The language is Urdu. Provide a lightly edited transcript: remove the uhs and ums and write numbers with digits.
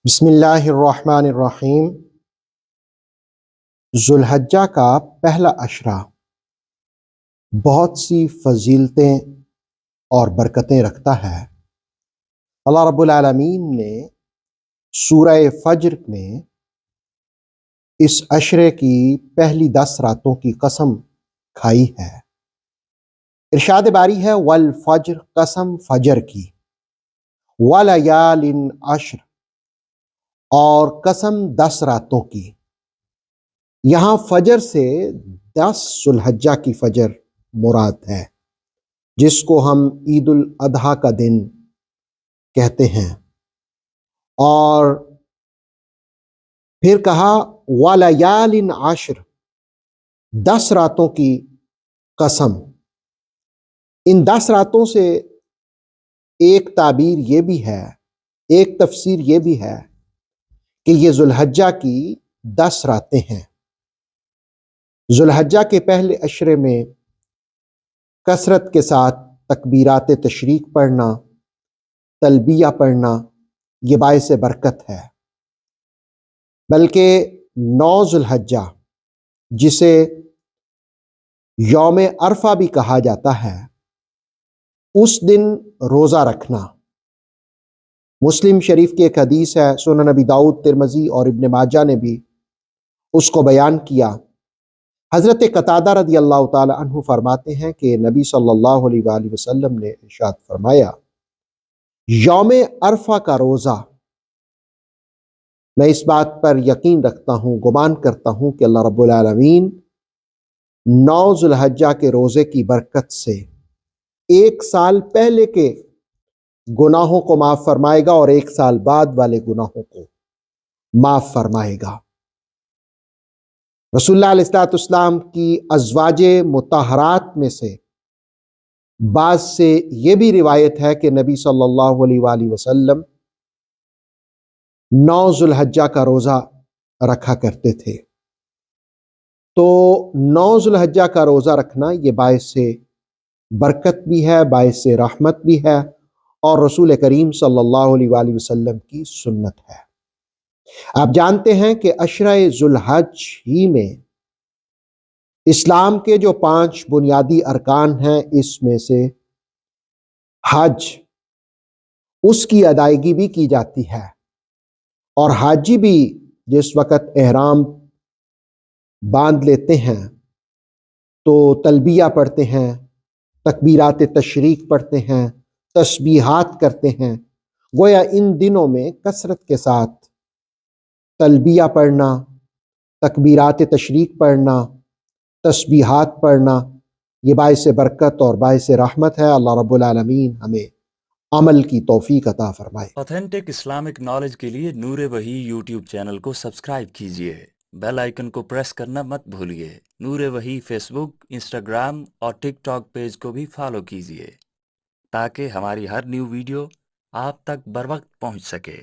بسم اللہ الرحمن الرحیم۔ ذوالحجہ کا پہلا عشرہ بہت سی فضیلتیں اور برکتیں رکھتا ہے۔ اللہ رب العالمین نے سورہ فجر میں اس عشرے کی پہلی 10 راتوں کی قسم کھائی ہے۔ ارشاد باری ہے والفجر، قسم فجر کی، ولیال عشر، اور قسم 10 راتوں کی۔ یہاں فجر سے 10 ذوالحجہ کی فجر مراد ہے، جس کو ہم عید الاضحیٰ کا دن کہتے ہیں۔ اور پھر کہا ولیال عشر، 10 راتوں کی قسم۔ ان 10 راتوں سے ایک تعبیر یہ بھی ہے، ایک تفسیر یہ بھی ہے کہ یہ ذوالحجہ کی 10 راتیں ہیں۔ ذوالحجہ کے پہلے عشرے میں کثرت کے ساتھ تکبیرات تشریق پڑھنا، تلبیہ پڑھنا، یہ باعث برکت ہے۔ بلکہ 9 ذوالحجہ، جسے یوم عرفہ بھی کہا جاتا ہے، اس دن روزہ رکھنا۔ مسلم شریف کی ایک حدیث ہے، سنن نبی داؤد، ترمذی اور ابن ماجہ نے بھی اس کو بیان کیا۔ حضرت قتادہ رضی اللہ تعالی عنہ فرماتے ہیں کہ نبی صلی اللہ علیہ وآلہ وسلم نے ارشاد فرمایا، یوم عرفہ کا روزہ، میں اس بات پر یقین رکھتا ہوں، گمان کرتا ہوں کہ اللہ رب العالمین 9 ذوالحجہ کے روزے کی برکت سے 1 سال پہلے کے گناہوں کو معاف فرمائے گا اور 1 سال بعد والے گناہوں کو معاف فرمائے گا۔ رسول اللہ علیہ السلام کی ازواج مطہرات میں سے بعض سے یہ بھی روایت ہے کہ نبی صلی اللہ علیہ وآلہ وسلم 9 ذوالحجہ کا روزہ رکھا کرتے تھے۔ تو 9 ذوالحجہ کا روزہ رکھنا یہ باعث برکت بھی ہے، باعث رحمت بھی ہے، اور رسول کریم صلی اللہ علیہ وآلہ وسلم کی سنت ہے۔ آپ جانتے ہیں کہ عشرہ ذوالحج ہی میں اسلام کے جو 5 بنیادی ارکان ہیں، اس میں سے حج، اس کی ادائیگی بھی کی جاتی ہے۔ اور حاجی بھی جس وقت احرام باندھ لیتے ہیں تو تلبیہ پڑھتے ہیں، تکبیرات تشریق پڑھتے ہیں، تسبیحات کرتے ہیں۔ گویا ان دنوں میں کثرت کے ساتھ تلبیہ پڑھنا، تکبیرات تشریق پڑھنا، تسبیحات پڑھنا، یہ باعث برکت اور باعث رحمت ہے۔ اللہ رب العالمین ہمیں عمل کی توفیق عطا فرمائے۔ آتھینٹک اسلامک نالج کے لیے نور وحی یوٹیوب چینل کو سبسکرائب کیجیے، بیل آئیکن کو پریس کرنا مت بھولیے۔ نور وحی فیس بک، انسٹاگرام اور ٹک ٹاک پیج کو بھی فالو کیجیے تاکہ ہماری ہر نیو ویڈیو آپ تک بر وقت پہنچ سکے۔